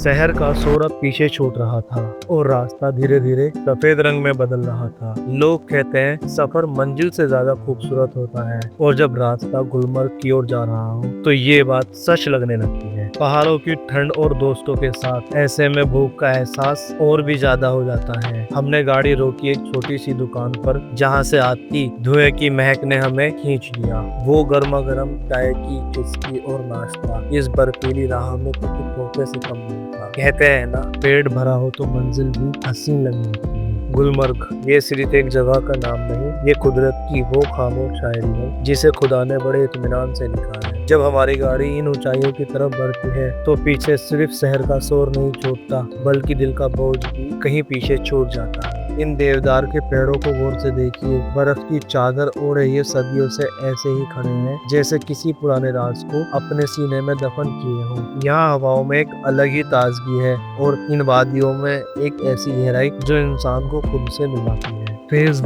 शहर का शोर अब पीछे छूट रहा था और रास्ता धीरे धीरे सफेद रंग में बदल रहा था। लोग कहते हैं सफर मंजिल से ज्यादा खूबसूरत होता है और जब रास्ता गुलमर्ग की ओर जा रहा हो तो ये बात सच लगने लगती है। पहाड़ों की ठंड और दोस्तों के साथ ऐसे में भूख का एहसास और भी ज्यादा हो जाता है। हमने गाड़ी रोकी एक छोटी सी दुकान पर जहाँ से आती धुएं की महक ने हमें खींच लिया। वो गर्मा गर्म चाय की चुस्की और नाश्ता इस बर्फीली राह में किसी तोहफे से कम नहीं था। कहते हैं ना, पेट भरा हो तो मंजिल भी हसीन लगने लगती है। गुलमर्ग ये सिर्फ एक जगह का नाम नहीं, ये कुदरत की वो खामोश शायरी है जिसे खुदा ने बड़े इत्मीनान से लिखा है। जब हमारी गाड़ी इन ऊंचाइयों की तरफ बढ़ती है तो पीछे सिर्फ शहर का शोर नहीं छूटता बल्कि दिल का बोझ भी कहीं पीछे छूट जाता है। इन देवदार के पेड़ों को गौर से देखिए, बर्फ की चादर ओढ़े ये सदियों से ऐसे ही खड़े हैं जैसे किसी पुराने राज को अपने सीने में दफन किए हों। यहाँ हवाओं में एक अलग ही ताजगी है और इन वादियों में एक ऐसी गहराई जो इंसान को खुद से मिलाती है। फेज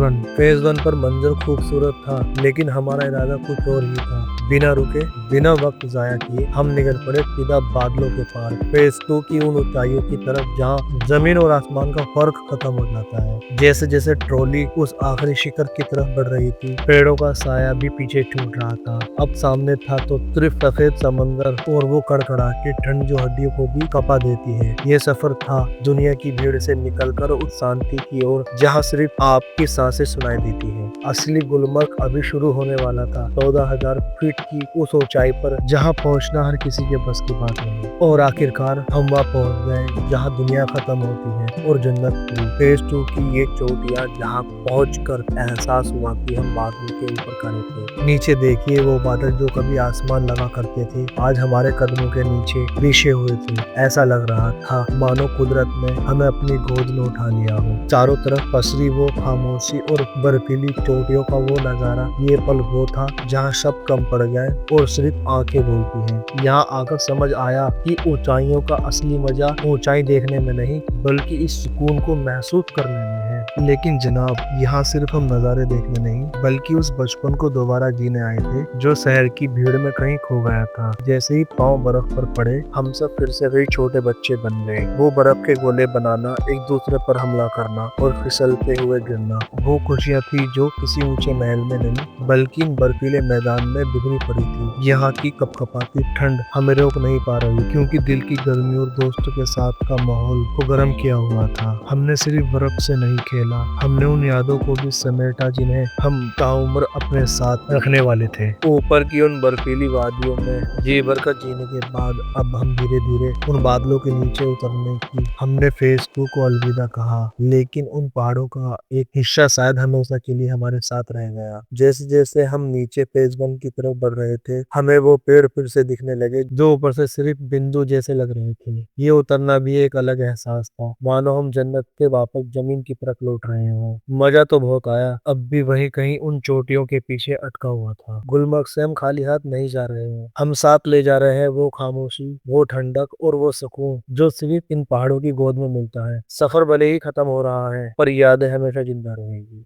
वन पर मंजर खूबसूरत था लेकिन हमारा इरादा कुछ और ही था। बिना रुके बिना वक्त जाया किए हम निकल पड़े सीधा बादलों के पार, फेज 2 की उन ऊंचाइयों की तरफ जहाँ जमीन और आसमान का फर्क खत्म हो जाता है। जैसे जैसे ट्रॉली उस आखिरी शिखर की तरफ बढ़ रही थी, पेड़ों का साया भी पीछे छूट रहा था। अब सामने था तो सिर्फ सफेद समंदर और वो कड़कड़ाती ठंड जो हड्डियों को भी कपा देती है। ये सफर था दुनिया की भीड़ से निकलकर उस शांति की ओर जहाँ सिर्फ आपकी सांसें सुनाई देती है। असली गुलमर्ग अभी शुरू होने वाला था, 14,000 फीट की उस ऊंचाई पर जहाँ पहुंचना हर किसी के बस की बात नहीं। और आखिरकार हम वहाँ पहुंच गए जहाँ दुनिया खत्म होती है और जन्नत की। फेज 2 की ये चोटियां जहाँ पहुंचकर एहसास हुआ कि हम बादलों के ऊपर खड़े थे। नीचे देखिए, वो बादल जो कभी आसमान लगा करते थे आज हमारे कदमों के नीचे बिछे हुए थे। ऐसा लग रहा था मानो कुदरत ने हमें अपनी गोद में उठा लिया हो। चारों तरफ पसरी वो खामोशी और बर्फीली चोटियों का वो नजारा, ये पल वो था जहाँ सब कम पड़ गए और सिर्फ आंखें बोलती हैं। यहाँ आकर समझ आया कि ऊंचाइयों का असली मजा ऊंचाई देखने में नहीं बल्कि इस सुकून को महसूस करने में है। लेकिन जनाब, यहाँ सिर्फ हम नज़ारे देखने नहीं बल्कि उस बचपन को दोबारा जीने आए थे जो शहर की भीड़ में कहीं खो गया था। जैसे ही पाँव बर्फ पर पड़े हम सब फिर से वही छोटे बच्चे बन गए। वो बर्फ के गोले बनाना, एक दूसरे पर हमला करना और फिसलते हुए गिरना, वो खुशियाँ थी जो किसी ऊंचे महल में नहीं बल्कि इन बर्फीले मैदान में बिखरी पड़ी थी। यहाँ की कपकपाती ठंड हमें रोक नहीं पा रही क्योंकि दिल की गर्मी और दोस्तों के साथ का माहौल को गर्म किया हुआ था। हमने सिर्फ बर्फ से नहीं खेला, हमने उन यादों को भी समेटा जिन्हें हम ताउम्र अपने साथ रखने वाले थे। ऊपर की उन बर्फीली वादियों में जी भर कर जीने के बाद अब हम धीरे धीरे उन बादलों के नीचे उतरने की हमने फेज 2 को अलविदा कहा। लेकिन उन पहाड़ों का एक हिस्सा शायद हमेशा के लिए हमारे साथ रह गया। जैसे जैसे हम नीचे फेज 1 की तरफ बढ़ रहे थे हमें वो पेड़ फिर से दिखने लगे जो ऊपर से सिर्फ बिंदु जैसे लग रहे थे। ये उतरना भी एक अलग एहसास था, मानो हम जन्नत के वापस जमीन की तरफ लौट रहे हों। मजा तो बहुत आया, अब भी वही कहीं उन चोटियों के पीछे अटका हुआ था। गुलमर्ग से हम खाली हाथ नहीं जा रहे हैं, हम साथ ले जा रहे हैं वो खामोशी, वो ठंडक और वो सुकून जो सिर्फ इन पहाड़ों की गोद में मिलता है। सफर भले ही खत्म हो रहा है पर यादें हमेशा जिंदा रहेंगी।